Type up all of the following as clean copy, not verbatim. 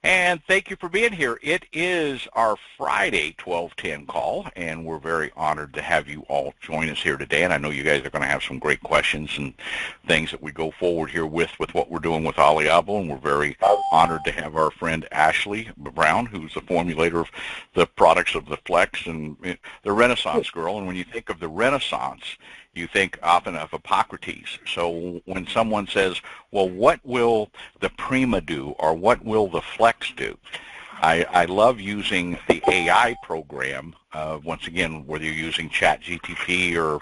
And thank you for being here. It is our Friday 12:10 call, and we're very honored to have you all join us here today. And I know you guys are going to have some great questions and things that we go forward here with what we're doing with Oliabo. And we're very honored to have our friend Ashley Brown, who's the formulator of the products of the Flex and the Renaissance Girl. And when you think of the Renaissance, you think often of Hippocrates. So when someone says, well, what will the Prima do or what will the Flex do? I love using the AI program, once again, whether you're using ChatGTP or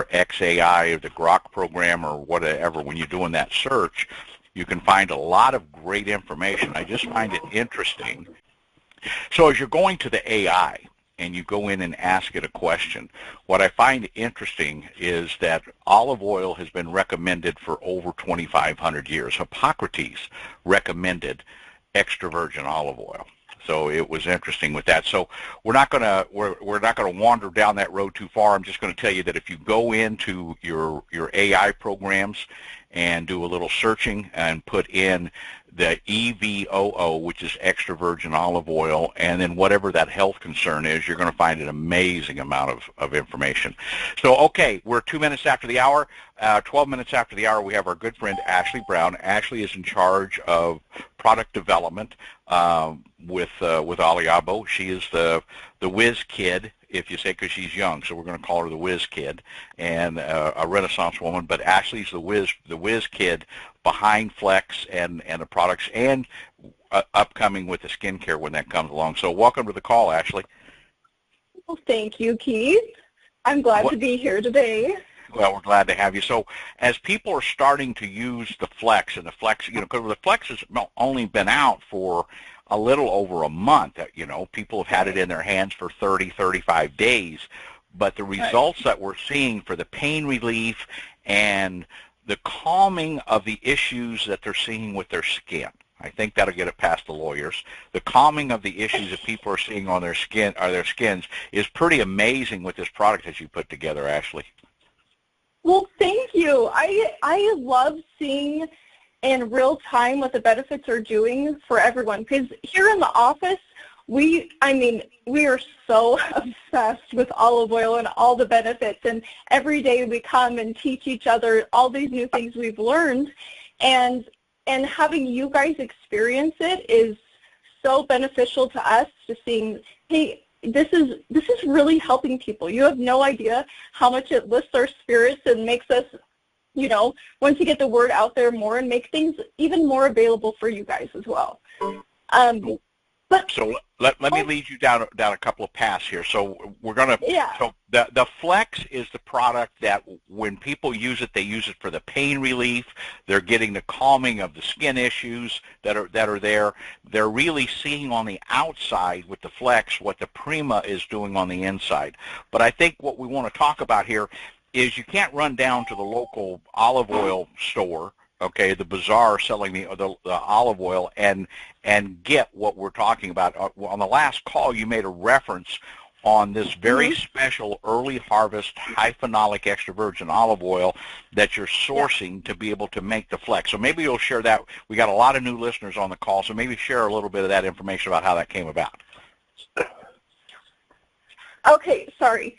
XAI or the Grok program or whatever, when you're doing that search, you can find a lot of great information. I just find it interesting. So as you're going to the AI, and you go in and ask it a question, what I find interesting is that olive oil has been recommended for over 2,500 years. Hippocrates recommended extra virgin olive oil. So it was interesting with that. So we're not going to wander down that road too far. I'm just going to tell you that if you go into your AI programs and do a little searching and put in the EVOO, which is extra virgin olive oil, and then whatever that health concern is, you're going to find an amazing amount of information. So, okay, we're 2 minutes after the hour. 12 minutes after the hour, we have our good friend Ashley Brown. Ashley is in charge of product development with Oliabo. She is the whiz kid, if you say, because she's young, so we're going to call her the whiz kid, and a Renaissance woman. But Ashley's the whiz kid behind Flex and the products, and upcoming with the skincare when that comes along. So welcome to the call, Ashley. Well, thank you, Keith. I'm glad to be here today. Well, we're glad to have you. So as people are starting to use the Flex, and the Flex, because the Flex has only been out for a little over a month, people have had it in their hands for 30, 35 days, but the results that we're seeing for the pain relief and the calming of the issues that they're seeing with their skin, I think that'll get it past the lawyers. The calming of the issues that people are seeing on their skin or their skins is pretty amazing with this product that you put together, Ashley. Well, thank you. I love seeing in real time what the benefits are doing for everyone, because here in the office, we are so obsessed with olive oil and all the benefits, and every day we come and teach each other all these new things we've learned, and having you guys experience it is so beneficial to us, to seeing, hey, this is really helping people. You have no idea how much it lifts our spirits and makes us, once you get the word out there more and make things even more available for you guys as well. So let me lead you down a couple of paths here. So we're going to, so the Flex is the product that when people use it, they use it for the pain relief. They're getting the calming of the skin issues that are there. They're really seeing on the outside with the Flex what the Prima is doing on the inside. But I think what we want to talk about here is you can't run down to the local olive oil store, okay, the bazaar selling the olive oil, and get what we're talking about. On the last call, you made a reference on this very special early harvest high phenolic extra virgin olive oil that you're sourcing to be able to make the Flex. So maybe you'll share that. We got a lot of new listeners on the call, so maybe share a little bit of that information about how that came about. Okay, sorry.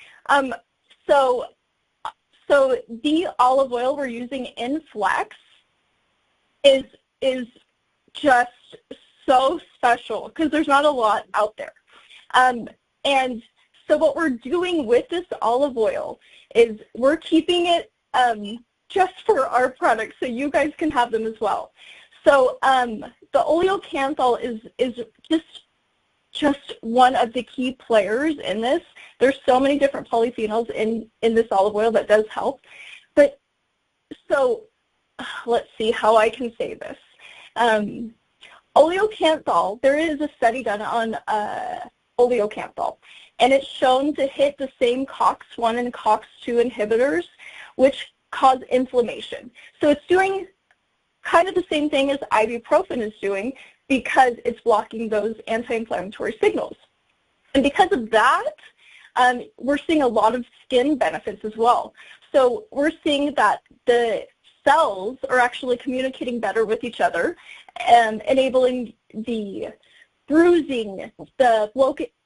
So the olive oil we're using in Flex is just so special because there's not a lot out there. And so what we're doing with this olive oil is we're keeping it just for our products so you guys can have them as well. So the oleocanthal is just one of the key players in this. There's so many different polyphenols in this olive oil that does help. But so let's see how I can say this. Oleocanthal, there is a study done on oleocanthal, and it's shown to hit the same COX-1 and COX-2 inhibitors, which cause inflammation. So it's doing kind of the same thing as ibuprofen is doing because it's blocking those anti-inflammatory signals. And because of that, we're seeing a lot of skin benefits as well. So we're seeing that the cells are actually communicating better with each other and enabling the bruising, the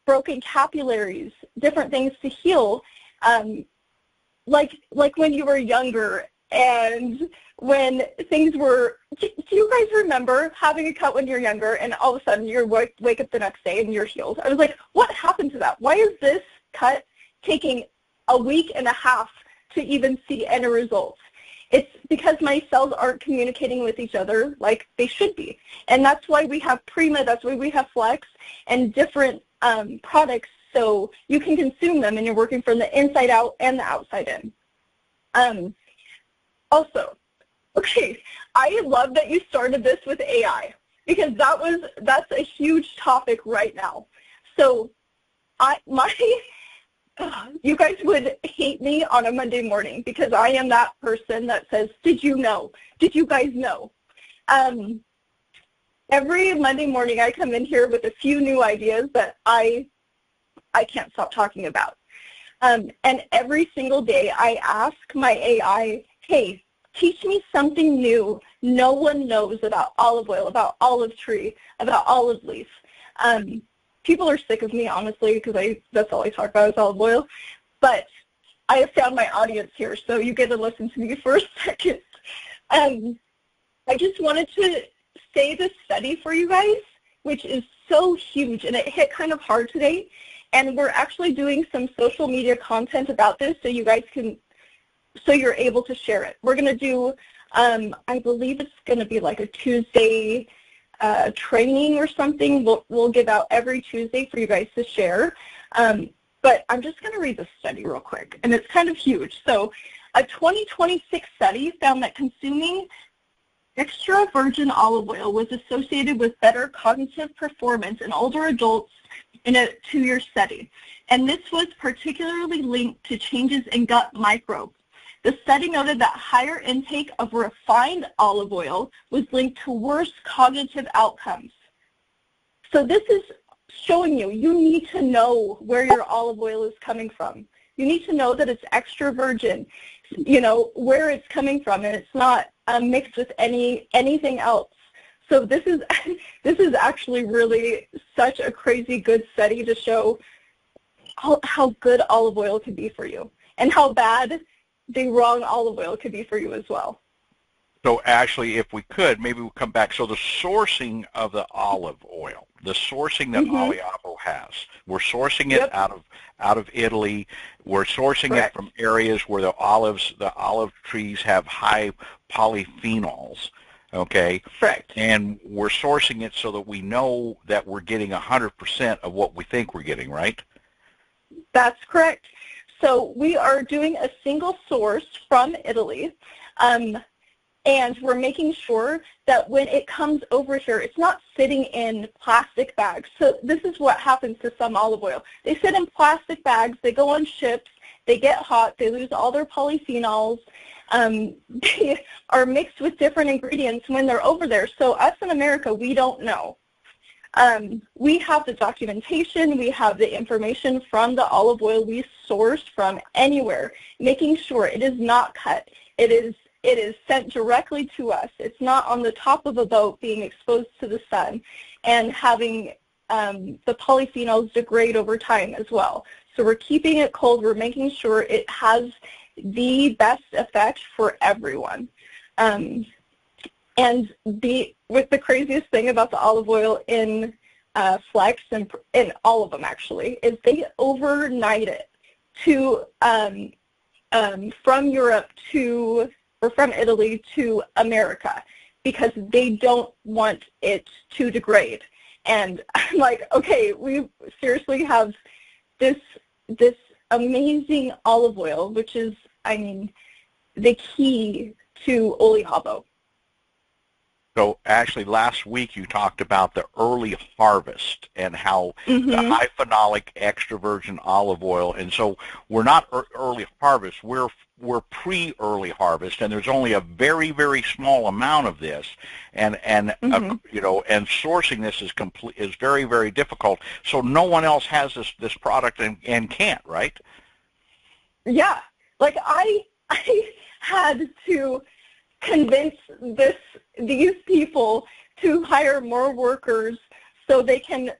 broken capillaries, different things to heal, like when you were younger and when things were, do you guys remember having a cut when you're younger and all of a sudden you wake up the next day and you're healed? I was like, what happened to that? Why is this cut taking a week and a half to even see any results? It's because my cells aren't communicating with each other like they should be. And that's why we have Prima, that's why we have Flex and different products so you can consume them and you're working from the inside out and the outside in. Also, okay, I love that you started this with AI because that's a huge topic right now. So you guys would hate me on a Monday morning because I am that person that says, did you know? Did you guys know? Every Monday morning I come in here with a few new ideas that I can't stop talking about. And every single day I ask my AI, hey, teach me something new no one knows about olive oil, about olive tree, about olive leaf. People are sick of me, honestly, because that's all I talk about is olive oil. But I have found my audience here, so you get to listen to me for a second. I just wanted to say this study for you guys, which is so huge, and it hit kind of hard today. And we're actually doing some social media content about this so you guys can, so you're able to share it. We're going to do, I believe it's going to be like a Tuesday training or something we'll give out every Tuesday for you guys to share. But I'm just going to read the study real quick, and it's kind of huge. So a 2026 study found that consuming extra virgin olive oil was associated with better cognitive performance in older adults in a 2-year study. And this was particularly linked to changes in gut microbes. The study noted that higher intake of refined olive oil was linked to worse cognitive outcomes. So this is showing you need to know where your olive oil is coming from. You need to know that it's extra virgin, you know, where it's coming from, and it's not mixed with anything else. So this is actually really such a crazy good study to show how good olive oil can be for you and how bad the wrong olive oil could be for you as well. So actually, if we could, maybe we'll come back. So the sourcing of the olive oil, the sourcing that Oliabo has, we're sourcing it out of Italy. We're sourcing it from areas where the olive trees have high polyphenols. Okay. Correct. And we're sourcing it so that we know that we're getting 100% of what we think we're getting, right? That's correct. So we are doing a single source from Italy, and we're making sure that when it comes over here, it's not sitting in plastic bags. So this is what happens to some olive oil. They sit in plastic bags, they go on ships, they get hot, they lose all their polyphenols. They are mixed with different ingredients when they're over there. So us in America, we don't know. We have the documentation, we have the information from the olive oil we source from anywhere, making sure it is not cut. It is sent directly to us. It's not on the top of a boat being exposed to the sun and having the polyphenols degrade over time as well. So we're keeping it cold. We're making sure it has the best effect for everyone. And with the craziest thing about the olive oil in Flex and in all of them actually is they overnight it to from Europe or from Italy to America because they don't want it to degrade. And I'm like, okay, we seriously have this amazing olive oil, which is, I mean, the key to Oliabo. So actually last week you talked about the early harvest and how the high phenolic extra virgin olive oil, and so we're not early harvest, we're pre-early harvest, and there's only a very, very small amount of this, and you know, and sourcing this is very, very difficult. So no one else has this product and can't, right? Yeah, like I had to convince these people to hire more workers so they can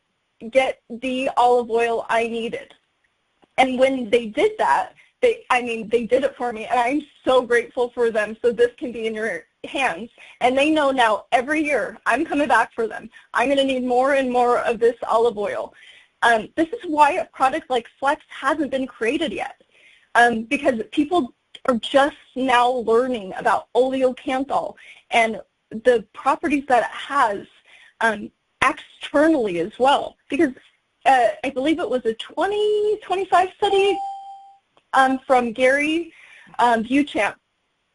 get the olive oil I needed. And when they did that, they did it for me, and I'm so grateful for them. So this can be in your hands. And they know now every year I'm coming back for them. I'm going to need more and more of this olive oil. This is why a product like Flex hasn't been created yet, because people are just now learning about oleocanthal and the properties that it has externally as well. Because I believe it was a 2025 study from Gary Buchamp,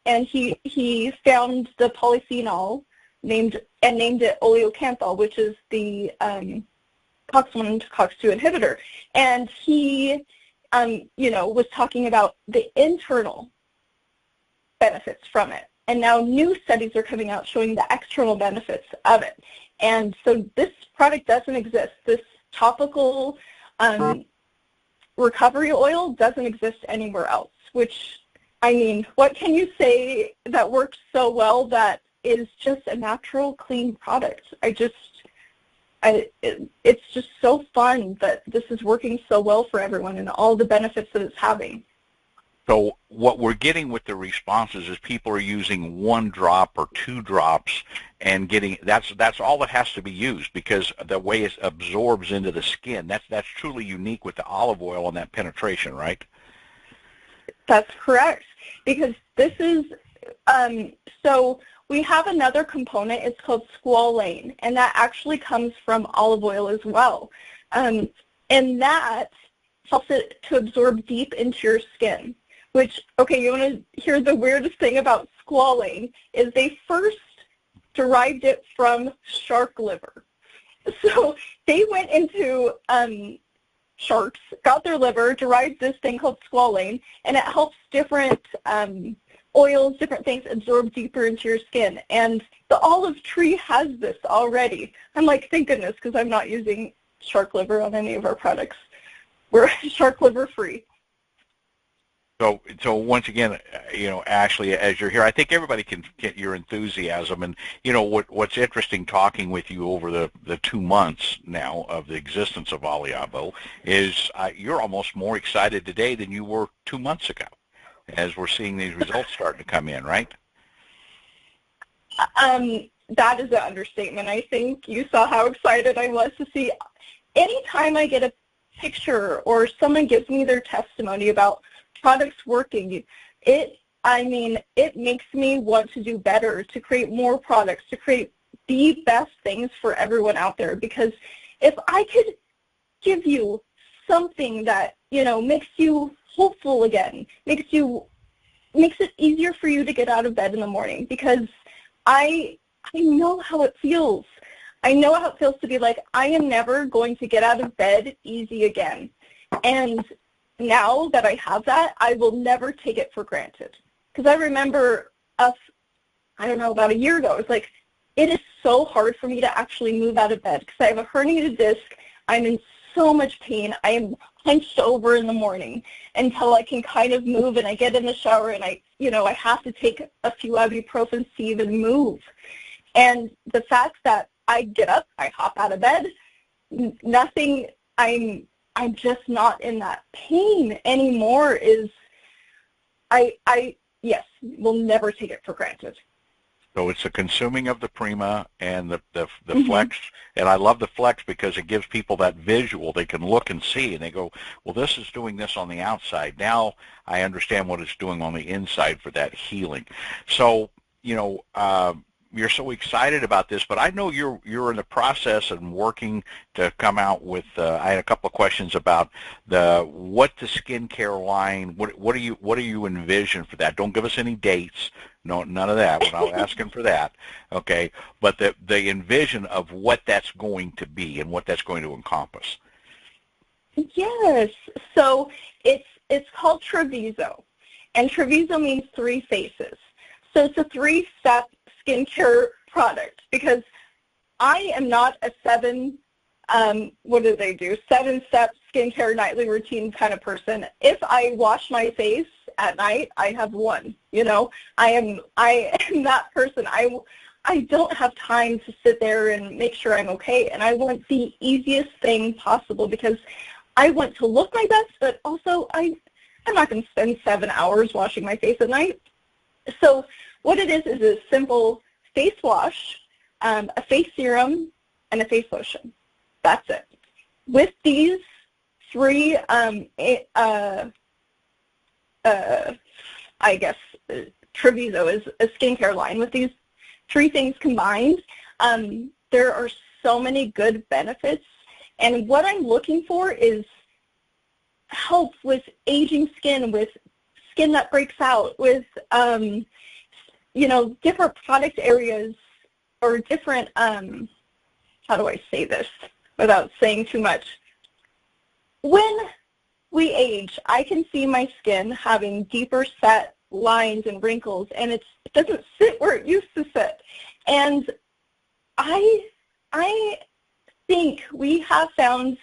and he found the polyphenol named it oleocanthal, which is the COX-1 to COX-2 inhibitor. And he was talking about the internal benefits from it. And now new studies are coming out showing the external benefits of it. And so this product doesn't exist. This topical recovery oil doesn't exist anywhere else, which, I mean, what can you say that works so well that is just a natural, clean product? It's just so fun that this is working so well for everyone and all the benefits that it's having. So what we're getting with the responses is people are using 1 drop or 2 drops and getting, that's all that has to be used, because the way it absorbs into the skin, that's truly unique with the olive oil and that penetration, right? That's correct, because this is, so we have another component, it's called squalane, and that actually comes from olive oil as well. And that helps it to absorb deep into your skin. Which, okay, you want to hear the weirdest thing about squalane is they first derived it from shark liver. So they went into sharks, got their liver, derived this thing called squalane, and it helps different oils, different things absorb deeper into your skin. And the olive tree has this already. I'm like, thank goodness, because I'm not using shark liver on any of our products. We're shark liver free. So once again, Ashley, as you're here, I think everybody can get your enthusiasm. And, what's interesting talking with you over the 2 months now of the existence of Oliabo is you're almost more excited today than you were 2 months ago as we're seeing these results starting to come in, right? That is an understatement. I think you saw how excited I was to see. Anytime I get a picture or someone gives me their testimony about products working, it makes me want to do better, to create more products, to create the best things for everyone out there. Because if I could give you something that, makes you hopeful again, makes it easier for you to get out of bed in the morning, because I know how it feels. I know how it feels to be like, I am never going to get out of bed easy again. And now that I have that, I will never take it for granted. Because I remember about a year ago, it was like, it is so hard for me to actually move out of bed because I have a herniated disc. I'm in so much pain. I am hunched over in the morning until I can kind of move, and I get in the shower and I have to take a few ibuprofen to even move. And the fact that I get up, I hop out of bed, nothing, I'm just not in that pain anymore yes, will never take it for granted. So it's the consuming of the Prima and the Flex, and I love the Flex because it gives people that visual. They can look and see, and they go, well, this is doing this on the outside. Now I understand what it's doing on the inside for that healing. So, you're so excited about this, but I know you're in the process and working to come out with. I had a couple of questions about the skincare line. What do you envision for that? Don't give us any dates. No, none of that. We're not asking for that. Okay, but the envision of what that's going to be and what that's going to encompass. Yes. So it's called Treviso, and Treviso means 3 faces. So it's a 3-step skincare product, because I am not a 7-step skincare nightly routine kind of person. If I wash my face at night, I have one. You know, I am that person. I don't have time to sit there and make sure I'm okay, and I want the easiest thing possible because I want to look my best, but also I'm not going to spend 7 hours washing my face at night. So what it is a simple face wash, a face serum, and a face lotion. That's it. With these three, I guess, Treviso is a skincare line. With these three things combined, there are so many good benefits. And what I'm looking for is help with aging skin, with skin that breaks out, with, you know, different product areas or different, how do I say this without saying too much? When we age, I can see my skin having deeper set lines and wrinkles, and it doesn't sit where it used to sit. And I think we have found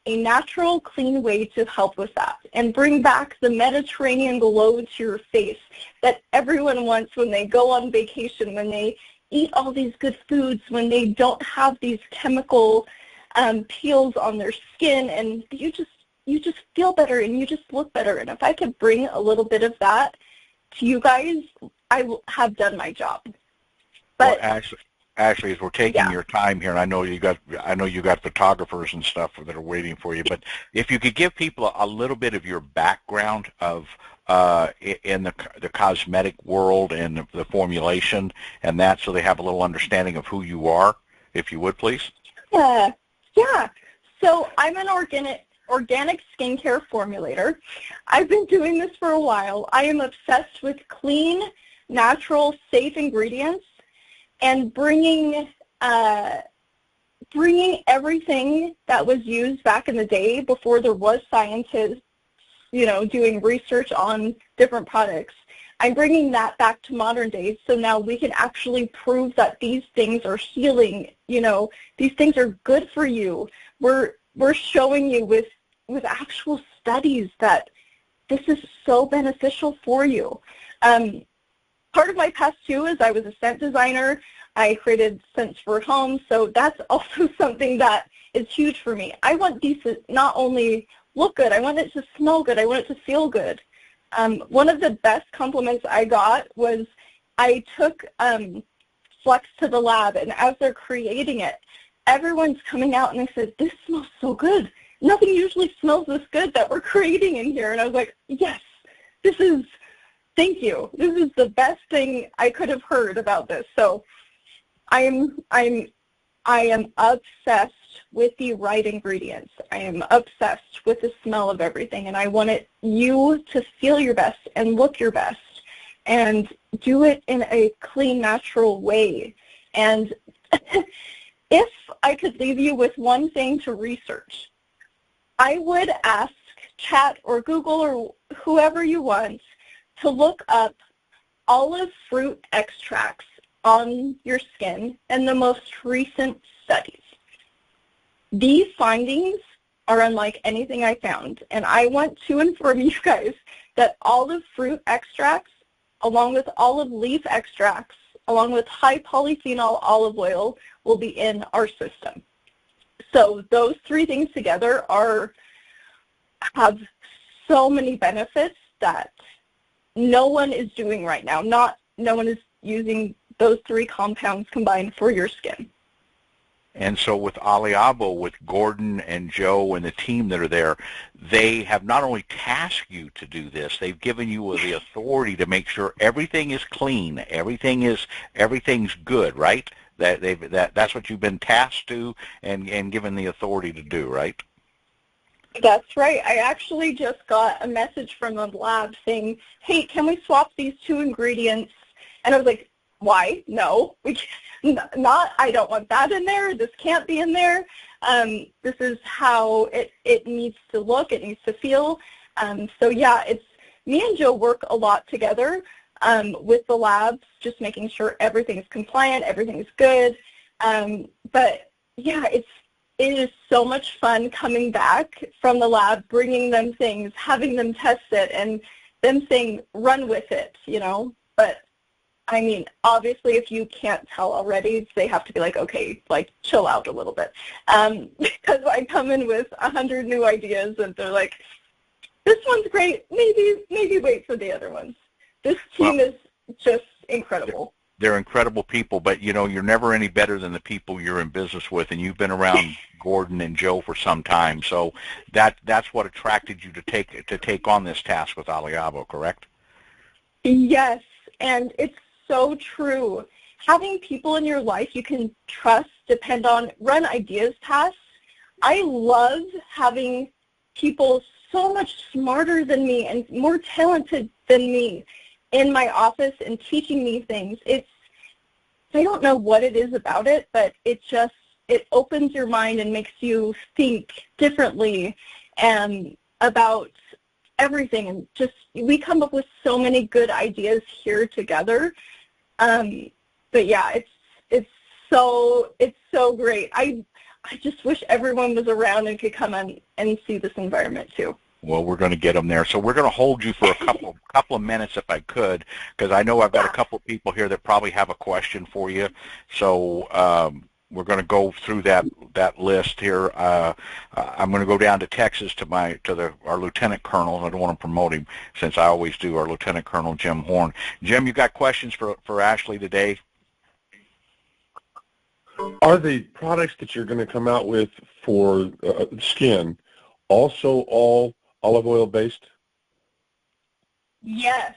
a natural, clean way to help with that and bring back the Mediterranean glow to your face that everyone wants when they go on vacation, when they eat all these good foods, when they don't have these chemical peels on their skin, and you just feel better and you just look better. And if I could bring a little bit of that to you guys, I will have done my job. But well, Ashley, as we're taking your time here, and I know you got photographers and stuff that are waiting for you, but if you could give people a little bit of your background of in the cosmetic world and the formulation and that, so they have a little understanding of who you are, if you would, please. Yeah. So I'm an organic skincare formulator. I've been doing this for a while. I am obsessed with clean, natural, safe ingredients and bringing everything that was used back in the day before there was scientists, you know, doing research on different products. I'm bringing that back to modern days, so now we can actually prove that these things are healing. You know, these things are good for you. We're showing you with actual studies that this is so beneficial for you. Part of my past too is I was a scent designer. I created scents for home, so that's also something that is huge for me. I want these to not only look good, I want it to smell good, I want it to feel good. One of the best compliments I got was I took Flex to the lab, and as they're creating it, everyone's coming out and they said, "This smells so good. Nothing usually smells this good that we're creating in here." And I was like, yes, thank you. This is the best thing I could have heard about this. So I am obsessed with the right ingredients. I am obsessed with the smell of everything, and I want you to feel your best and look your best and do it in a clean, natural way. And if I could leave you with one thing to research, I would ask chat or Google or whoever you want to look up olive fruit extracts on your skin and the most recent studies. These findings are unlike anything I found, and I want to inform you guys that olive fruit extracts, along with olive leaf extracts, along with high polyphenol olive oil, will be in our system. So those three things together have so many benefits that no one is doing right now. No one is using those three compounds combined for your skin. And so with Oliabo, with Gordon and Joe and the team that are there, they have not only tasked you to do this, they've given you the authority to make sure everything is clean, everything's good, right? That's what you've been tasked to and given the authority to do, right? That's right. I actually just got a message from the lab saying, "Hey, can we swap these two ingredients?" And I was like, "Why? No, we can't. Not. I don't want that in there. This can't be in there. This is how it needs to look. It needs to feel." So yeah, me and Joe work a lot together with the labs, just making sure everything's compliant, everything's good. But yeah, it is so much fun coming back from the lab, bringing them things, having them test it, and them saying, run with it, you know. But, I mean, obviously, if you can't tell already, they have to be like, okay, like, chill out a little bit. Because I come in with 100 new ideas, and they're like, this one's great, maybe wait for the other ones. This team is just incredible. They're incredible people, but, you know, you're never any better than the people you're in business with, and you've been around Gordon and Joe for some time, so that's what attracted you to take on this task with Oliabo, correct? Yes, and it's so true. Having people in your life you can trust, depend on, run ideas tasks. I love having people so much smarter than me and more talented than me in my office and teaching me things. I don't know what it is about it, but it opens your mind and makes you think differently and about everything. And just, we come up with so many good ideas here together. But yeah, it's so great. I just wish everyone was around and could come in and see this environment too. Well, we're going to get them there. So we're going to hold you for a couple of minutes if I could, because I know I've got a couple of people here that probably have a question for you. So we're going to go through that list here. I'm going to go down to Texas to our Lieutenant Colonel. I don't want to promote him since I always do. Our Lieutenant Colonel Jim Horn. Jim, you got questions for Ashley today? Are the products that you're going to come out with for skin also all olive oil based? Yes.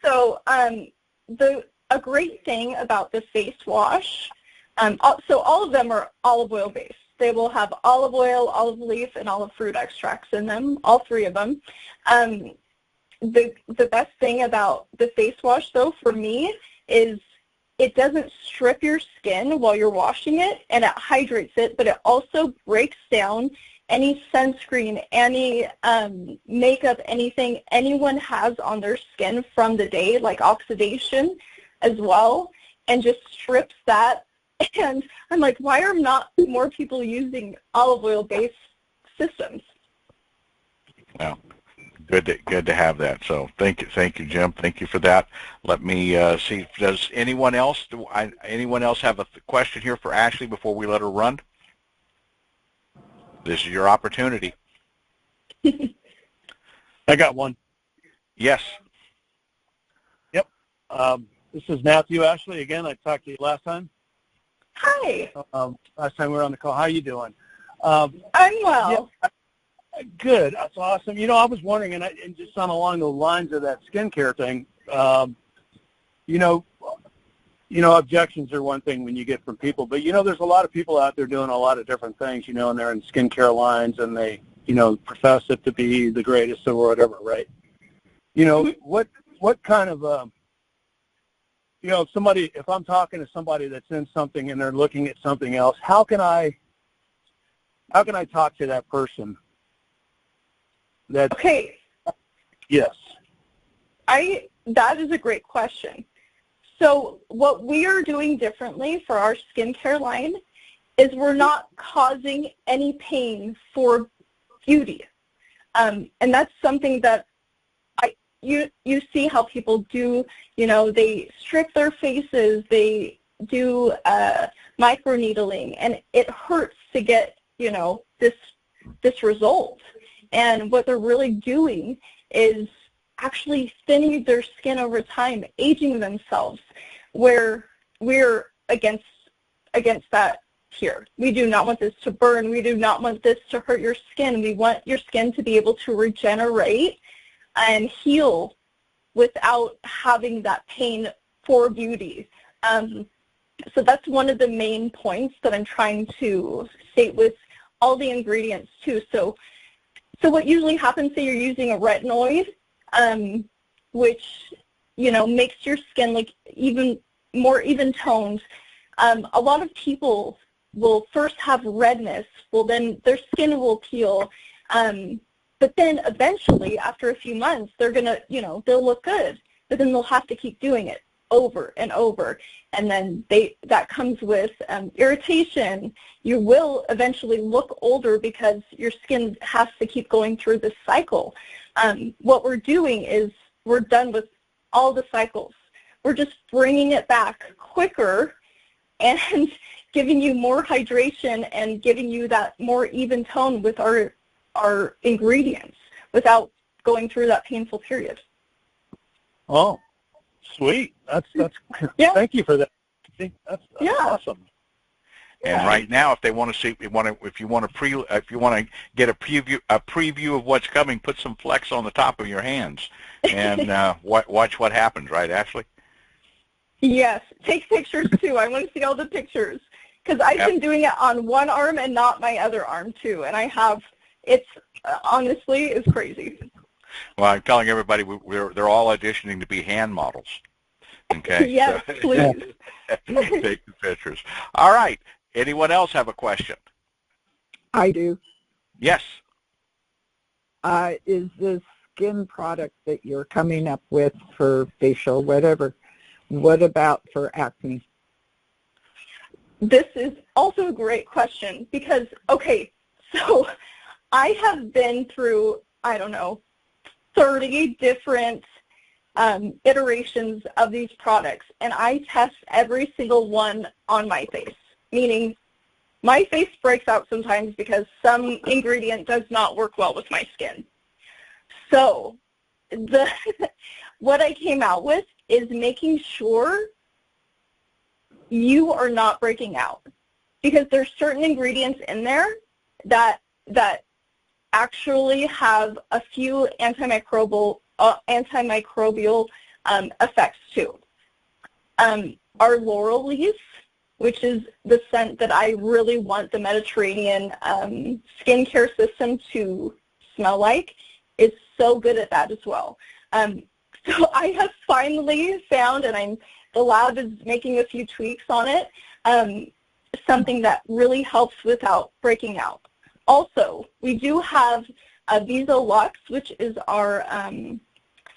So a great thing about the face wash, so all of them are olive oil based. They will have olive oil, olive leaf, and olive fruit extracts in them, all three of them. The best thing about the face wash, though, for me, is it doesn't strip your skin while you're washing it, and it hydrates it, but it also breaks down any sunscreen, any makeup, anything anyone has on their skin from the day, like oxidation as well, and just strips that. And I'm like, why are not more people using olive oil-based systems? Well, good to have that. So thank you, Jim. Thank you for that. Let me see. Does anyone else have a question here for Ashley before we let her run? This is your opportunity. I got one. Yes. Yep. This is Matthew. Ashley, again, I talked to you last time. Hi. Last time we were on the call. How are you doing? I'm well. Yeah, good. That's awesome. You know, I was wondering, and just on along the lines of that skincare thing, you know, objections are one thing when you get from people, but, you know, there's a lot of people out there doing a lot of different things, you know, and they're in skincare lines, and they, you know, profess it to be the greatest or whatever, right? You know, what kind of, you know, if I'm talking to somebody that's in something and they're looking at something else, how can I talk to that person? Okay. Yes. That is a great question. So what we are doing differently for our skincare line is we're not causing any pain for beauty. And that's something that you see how people do, you know, they strip their faces, they do microneedling, and it hurts to get, you know, this result. And what they're really doing is actually thinning their skin over time, aging themselves, where we're against that here. We do not want this to burn. We do not want this to hurt your skin. We want your skin to be able to regenerate and heal without having that pain for beauty. So that's one of the main points that I'm trying to state with all the ingredients too. So what usually happens, say you're using a retinoid, which, you know, makes your skin like even more even toned. A lot of people will first have redness, well then their skin will peel, but then eventually after a few months they're gonna, you know, they'll look good, but then they'll have to keep doing it over and over, and then that comes with irritation. You will eventually look older because your skin has to keep going through this cycle. what we're doing is we're done with all the cycles. We're just bringing it back quicker and giving you more hydration and giving you that more even tone with our ingredients without going through that painful period. Oh, sweet. That's yeah. Thank you for that. That's yeah. awesome. And right now, if they want to see, if you want to get a preview of what's coming, put some Flex on the top of your hands, and watch what happens. Right, Ashley? Yes. Take pictures too. I want to see all the pictures because I've been doing it on one arm and not my other arm too, and I have. It's honestly, it's crazy. Well, I'm telling everybody they're all auditioning to be hand models. Okay. Yes, so, please. Take the pictures. All right. Anyone else have a question? I do. Yes. Is the skin product that you're coming up with for facial, whatever, what about for acne? This is also a great question because, okay, so I have been through, I don't know, 30 different iterations of these products, and I test every single one on my face, meaning my face breaks out sometimes because some ingredient does not work well with my skin. So what I came out with is making sure you are not breaking out, because there's certain ingredients in there that actually have a few antimicrobial effects too. Our laurel leaf, which is the scent that I really want the Mediterranean skincare system to smell like, is so good at that as well. So I have finally found, and the lab is making a few tweaks on it, something that really helps without breaking out. Also, we do have a Viso Lux, which is our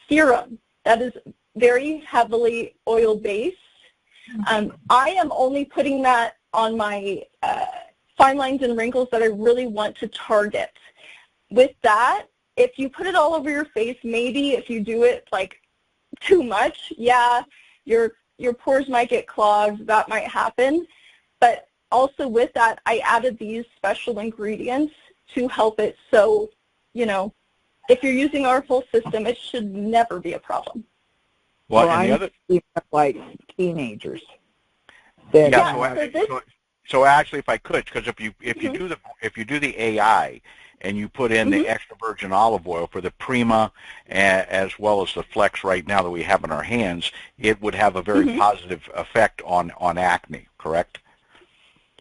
serum that is very heavily oil-based. I am only putting that on my fine lines and wrinkles that I really want to target. With that, if you put it all over your face, maybe if you do it like too much, yeah, your pores might get clogged, that might happen. But also with that, I added these special ingredients to help it. So, you know, if you're using our full system, it should never be a problem. Well, I'm like teenagers. So actually, if I could, because if you do the AI and you put in the extra virgin olive oil for the Prima as well as the Flex right now that we have in our hands, it would have a very positive effect on acne, correct?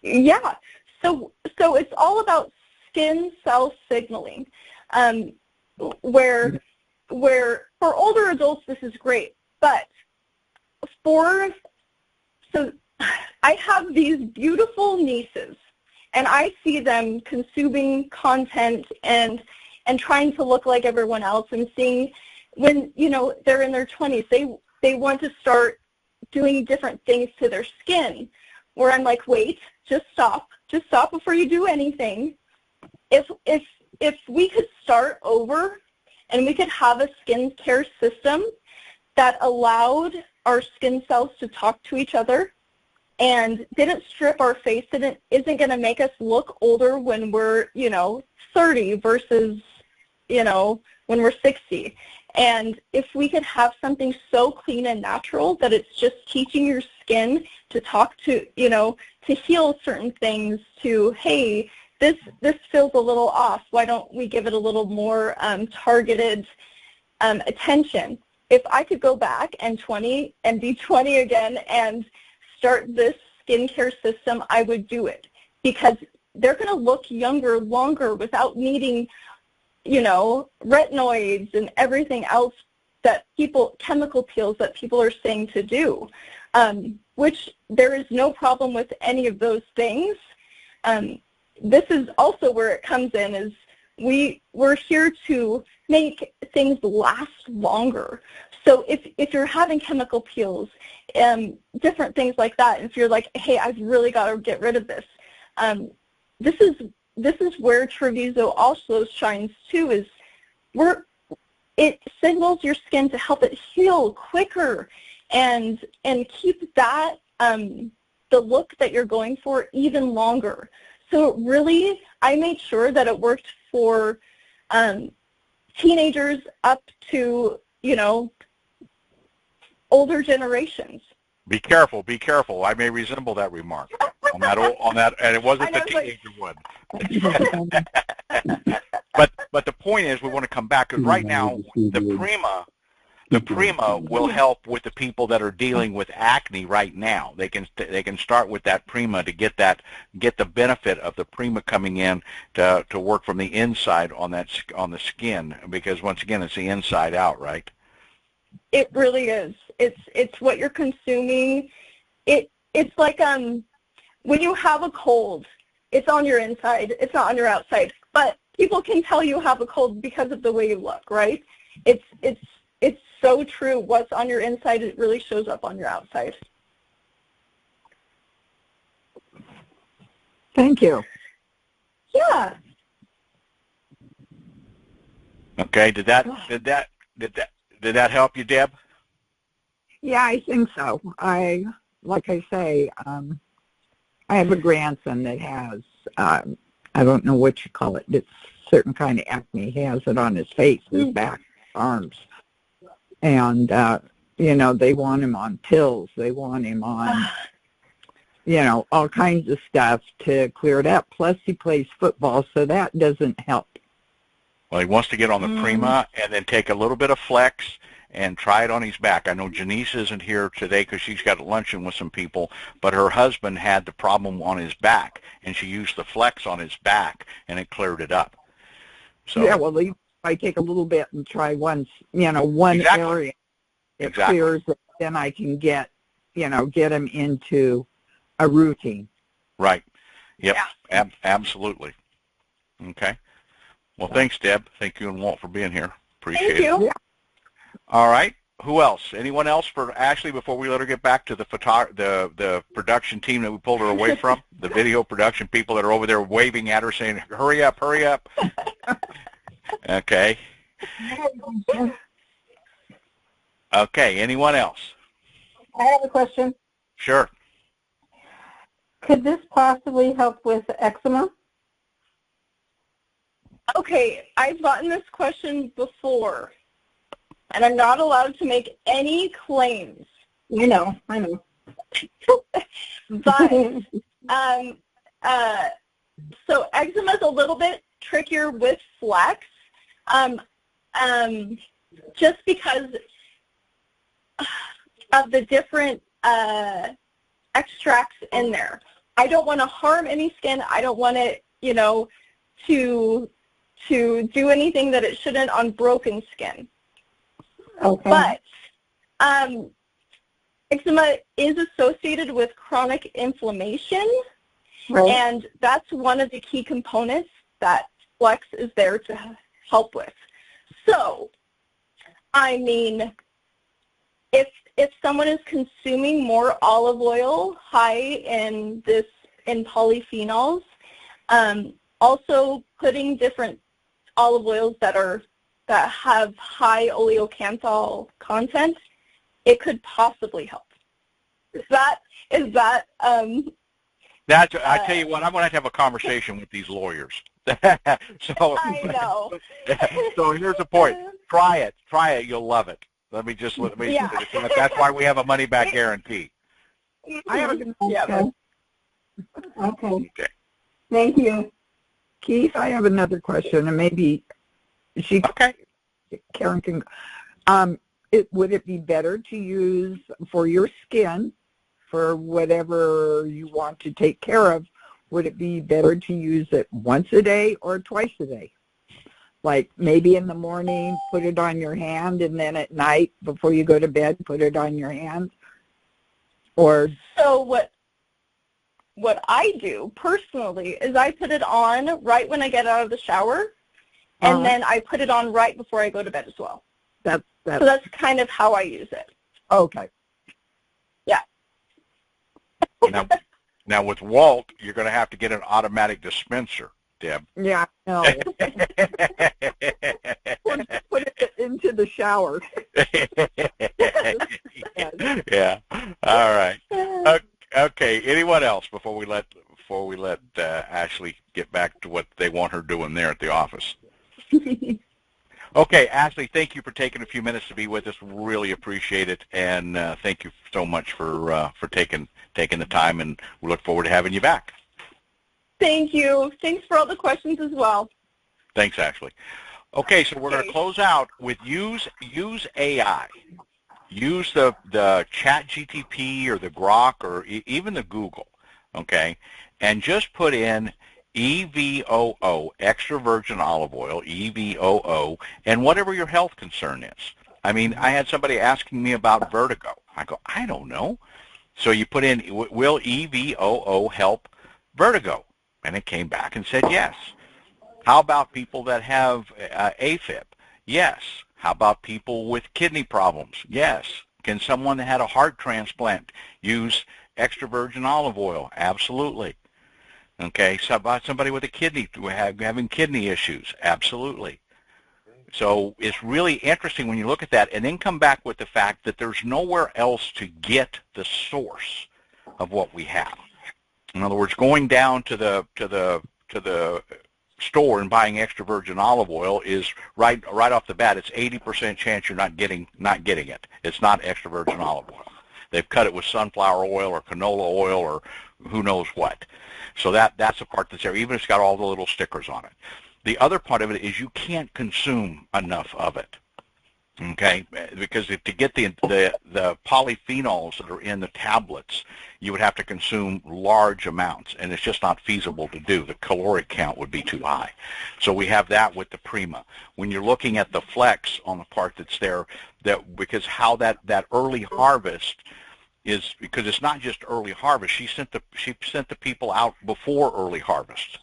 Yeah. So it's all about skin cell signaling, where for older adults this is great, but so I have these beautiful nieces, and I see them consuming content and trying to look like everyone else, and seeing when, you know, they're in their 20s, they want to start doing different things to their skin, where I'm like, wait, just stop before you do anything. If we could start over and we could have a skincare system that allowed our skin cells to talk to each other and didn't strip our face, and it isn't going to make us look older when we're, 30 versus, when we're 60. And if we could have something so clean and natural that it's just teaching your skin to talk to, to heal certain things, to, hey, this feels a little off. Why don't we give it a little more targeted attention? If I could go back and be 20 again and start this skincare system, I would do it, because they're going to look younger longer without needing, retinoids and everything else that chemical peels that people are saying to do, which there is no problem with any of those things. This is also where it comes in, is we're here to make things last longer. So if you're having chemical peels, different things like that, and if you're like, hey, I've really got to get rid of this, this is where Treviso also shines too, is it signals your skin to help it heal quicker and keep that the look that you're going for even longer. So really, I made sure that it worked for teenagers up to, you know, older generations. Be careful, be careful. I may resemble that remark on that, and it wasn't the teenager one. But the point is, we want to come back, because right now the Prima will help with the people that are dealing with acne right now. They can start with that Prima to get the benefit of the Prima coming in to work from the inside on the skin, because once again, it's the inside out, right? It really is. It's what you're consuming. It's like when you have a cold, it's on your inside, it's not on your outside. But people can tell you have a cold because of the way you look, right? It's so true. What's on your inside, it really shows up on your outside. Thank you. Yeah. Okay. Did that help you, Deb? Yeah, I think so. Like I say, I have a grandson that has, I don't know what you call it. It's a certain kind of acne. He has it on his face, his back, arms. And, you know, they want him on pills. They want him on, you know, all kinds of stuff to clear it up. Plus, he plays football, so that doesn't help. Well, he wants to get on the Prima and then take a little bit of Flex and try it on his back. I know Janice isn't here today because she's got luncheon with some people, but her husband had the problem on his back, and she used the Flex on his back, and it cleared it up. So yeah, well, if I take a little bit and try one area, it clears it, then I can get him into a routine. Right. Yep. Yeah. Absolutely. Okay. Well, thanks, Deb. Thank you and Walt for being here. Appreciate Thank you. it. All right. Who else? Anyone else for Ashley before we let her get back to the production team that we pulled her away from? The video production people that are over there waving at her saying, hurry up, hurry up. Okay. Okay. Anyone else? I have a question. Sure. Could this possibly help with eczema? Okay, I've gotten this question before, and I'm not allowed to make any claims. I know. But so eczema is a little bit trickier with Flex, just because of the different extracts in there. I don't want to harm any skin. I don't want it, to do anything that it shouldn't on broken skin. Okay. But eczema is associated with chronic inflammation, Right. and that's one of the key components that Flex is there to help with. So, I mean, if someone is consuming more olive oil high in polyphenols, also putting different olive oils that have high oleocanthal content, it could possibly help. Is that I tell you what, I'm going to have a conversation with these lawyers. So I know. So here's the point. Try it, you'll love it. Yeah. That's why we have a money back guarantee. I have a good Okay. Thank you. Keith, I have another question, and maybe Karen can. Would it be better to use for your skin, for whatever you want to take care of? Would it be better to use it once a day or twice a day? Like maybe in the morning, put it on your hand, and then at night before you go to bed, put it on your hand? Or so what I do personally is I put it on right when I get out of the shower, and then I put it on right before I go to bed as well. So that's kind of how I use it. Okay. Yeah. Now with Walt, you're going to have to get an automatic dispenser, Deb. Yeah, no. put into the shower. Yeah. All right. Okay. Anyone else before we let Ashley get back to what they want her doing there at the office? Okay, Ashley, thank you for taking a few minutes to be with us. Really appreciate it, and thank you so much for taking the time, and we look forward to having you back. Thank you. Thanks for all the questions as well. Thanks, Ashley. Okay, so we're going to close out with use AI. Use the ChatGTP or the Grok or even the Google, okay, and just put in EVOO, extra virgin olive oil, EVOO, and whatever your health concern is. I mean, I had somebody asking me about vertigo. I go, I don't know. So you put in, will EVOO help vertigo? And it came back and said yes. How about people that have AFib? Yes. How about people with kidney problems? Yes. Can someone that had a heart transplant use extra virgin olive oil? Absolutely. Okay. So about somebody with a kidney, having kidney issues? Absolutely. So it's really interesting when you look at that and then come back with the fact that there's nowhere else to get the source of what we have. In other words, going down to the store and buying extra virgin olive oil is right off the bat. It's 80% chance you're not getting it. It's not extra virgin olive oil. They've cut it with sunflower oil or canola oil or who knows what. So that's the part that's there. Even if it's got all the little stickers on it. The other part of it is you can't consume enough of it. Okay, because to get the polyphenols that are in the tablets, you would have to consume large amounts, and it's just not feasible to do. The caloric count would be too high. So we have that with the Prima. When you're looking at the Flex on the part that's there, because how that early harvest is, because it's not just early harvest. She sent the people out before early harvest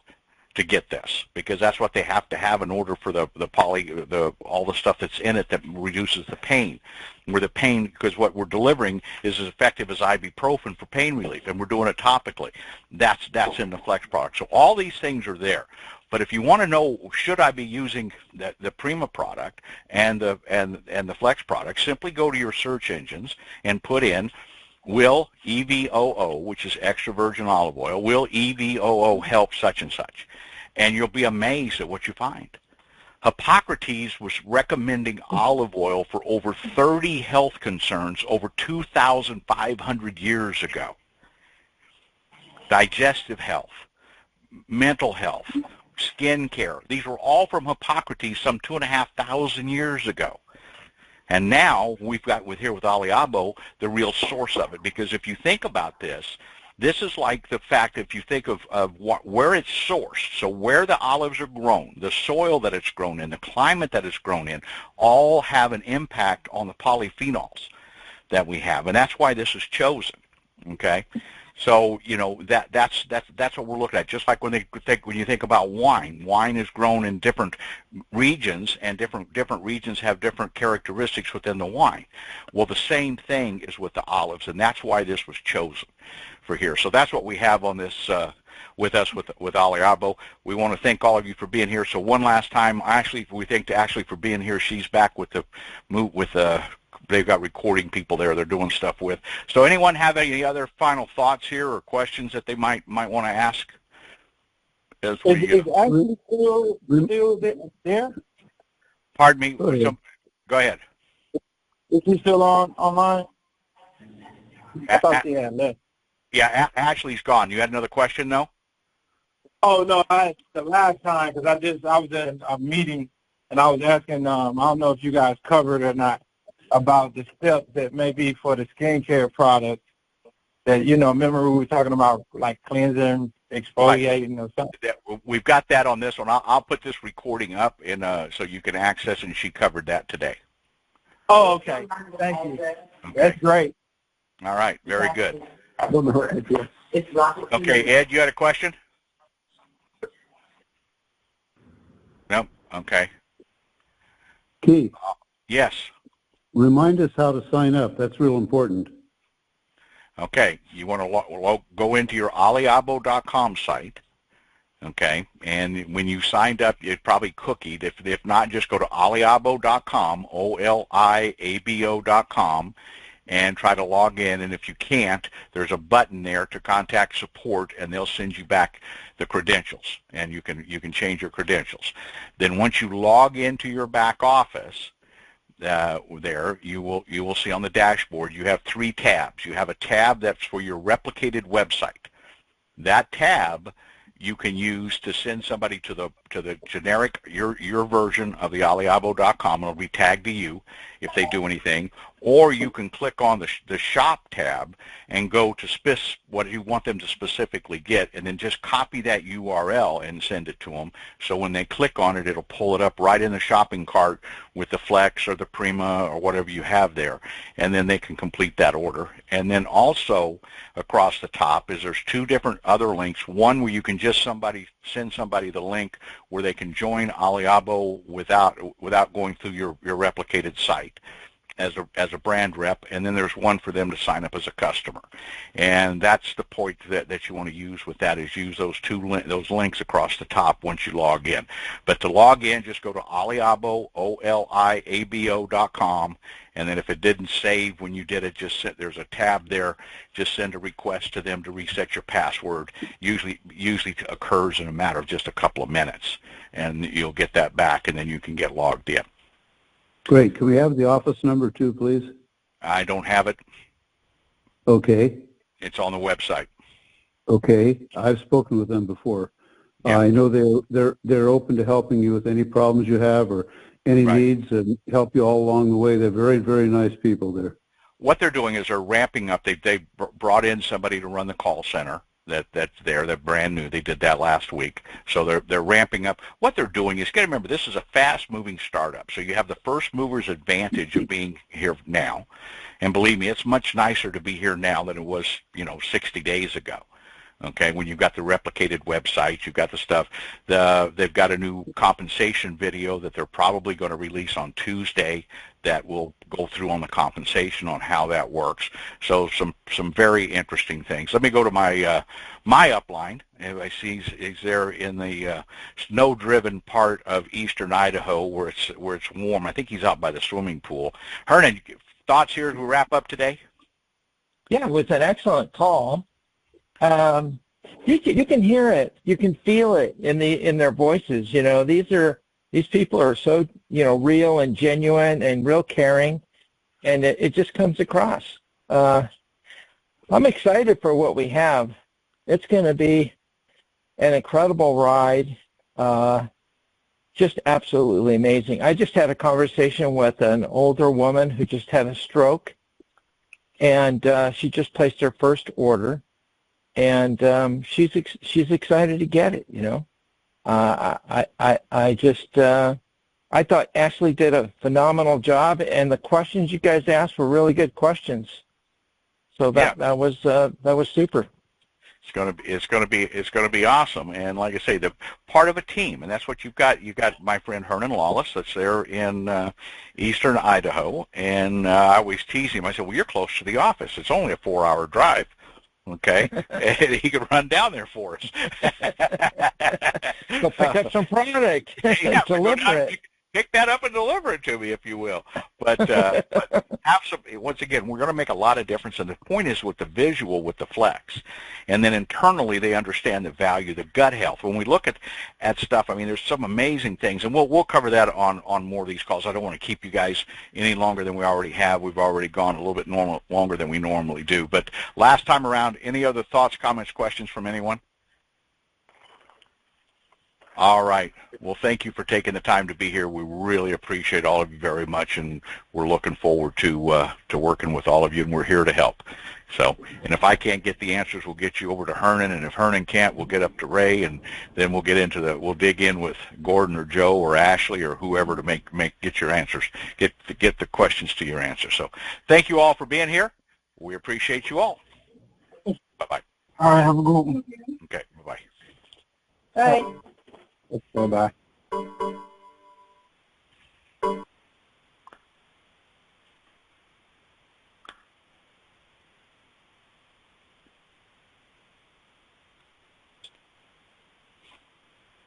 to get this, because that's what they have to have in order for all the stuff that's in it that reduces the pain. Where the pain, because what we're delivering is as effective as ibuprofen for pain relief, and we're doing it topically. That's in the Flex product. So all these things are there. But if you want to know, should I be using the Prima product and the Flex product, simply go to your search engines and put in, will EVOO, which is extra virgin olive oil, will EVOO help such and such? And you'll be amazed at what you find. Hippocrates was recommending olive oil for over 30 health concerns over 2,500 years ago. Digestive health, mental health, skin care. These were all from Hippocrates some 2,500 years ago. And now we've got with Oliabo the real source of it, because if you think about this, this is like the fact, if you think of where it's sourced, so where the olives are grown, the soil that it's grown in, the climate that it's grown in, all have an impact on the polyphenols that we have, and that's why this is chosen. Okay, so you know that's what we're looking at. Just like when you think about wine is grown in different regions, and different regions have different characteristics within the wine. Well, the same thing is with the olives, and that's why this was chosen for here. So that's what we have on this with Oliabo. We want to thank all of you for being here. So one last time, we thank Ashley for being here. She's back with they've got recording people there they're doing stuff with. So anyone have any other final thoughts here or questions that they might want to ask? Is Ashley still there? Pardon me. Go ahead. Is he still online? I thought he had left. Yeah, Ashley's gone. You had another question, though? Oh no, the last time, because I was at a meeting and I was asking, I don't know if you guys covered or not, about the steps that may be for the skincare products that, remember we were talking about like cleansing, exfoliating or something? We've got that on this one. I'll put this recording up so you can access it, and she covered that today. Oh, okay. Thank you. Okay. That's great. All right. Very good. I don't know what I did. Okay, Ed, you had a question? Nope. Okay. Keith, yes. remind us how to sign up. That's real important. Okay. You want to go into your Oliabo.com site, Okay, and when you signed up, it probably cookied. If not, just go to oliabo.com, oliabo.com, and try to log in. And if you can't, there's a button there to contact support, and they'll send you back the credentials, and you can change your credentials. Then once you log into your back office, there you will see on the dashboard you have 3 tabs. You have a tab that's for your replicated website. That tab you can use to send somebody to the generic your version of the Oliabo.com. It'll be tagged to you if they do anything, or you can click on the shop tab and go to what you want them to specifically get, and then just copy that URL and send it to them. So when they click on it, it'll pull it up right in the shopping cart with the Flex or the Prima or whatever you have there, and then they can complete that order. And then also across the top there's 2 different other links. One where you can just send somebody the link where they can join Oliabo without going through your replicated site as a brand rep, and then there's one for them to sign up as a customer. And that's the point that you want to use with that, is use those those links across the top once you log in. But to log in, just go to Oliabo, oliabo.com, and then if it didn't save when you did it, there's a tab there. Just send a request to them to reset your password. Usually occurs in a matter of just a couple of minutes, and you'll get that back, and then you can get logged in. Great. Can we have the office number too, please? I don't have it. Okay. It's on the website. Okay. I've spoken with them before. Yeah. I know they're open to helping you with any problems you have or any Right. needs, and help you all along the way. They're very, very nice people there. What they're doing is they're ramping up. They brought in somebody to run the call center. That's there. They're brand new. They did that last week. So they're ramping up. What they're doing is, you got to remember, this is a fast-moving startup. So you have the first mover's advantage of being here now. And believe me, it's much nicer to be here now than it was, 60 days ago. Okay, when you've got the replicated website, you've got the stuff. They've got a new compensation video that they're probably going to release on Tuesday that will go through on the compensation on how that works. So some very interesting things. Let me go to my upline. I see he's there in the snow-driven part of eastern Idaho where it's warm. I think he's out by the swimming pool. Hernan, thoughts here as we wrap up today? Yeah, it was an excellent call. You can hear it, you can feel it in their voices. These people are so real and genuine and real caring, and it just comes across. I'm excited for what we have. It's going to be an incredible ride, just absolutely amazing. I just had a conversation with an older woman who just had a stroke, and she just placed her first order. And she's excited to get it. I thought Ashley did a phenomenal job, and the questions you guys asked were really good questions. So that was super. It's gonna be awesome. And like I say, the part of a team, and that's what you've got. You've got my friend Hernan Lawless that's there in eastern Idaho, and I always tease him. I said, "Well, you're close to the office. It's only a 4-hour drive." Okay, and he could run down there for us. Go pick up some product and deliver it. Pick that up and deliver it to me, if you will. But have some. Once again, we're going to make a lot of difference. And the point is with the visual, with the Flex, and then internally they understand the value, the gut health. When we look at stuff, I mean, there's some amazing things, and we'll cover that on more of these calls. I don't want to keep you guys any longer than we already have. We've already gone a little bit longer than we normally do. But last time around, any other thoughts, comments, questions from anyone? All right. Well, thank you for taking the time to be here. We really appreciate all of you very much, and we're looking forward to working with all of you, and we're here to help. So, and if I can't get the answers, we'll get you over to Hernan, and if Hernan can't, we'll get up to Ray, and then we'll dig in with Gordon or Joe or Ashley or whoever to get your answers, get the questions to your answers. So, thank you all for being here. We appreciate you all. Bye-bye. All right, have a good one. Okay, bye-bye. Bye. Bye-bye.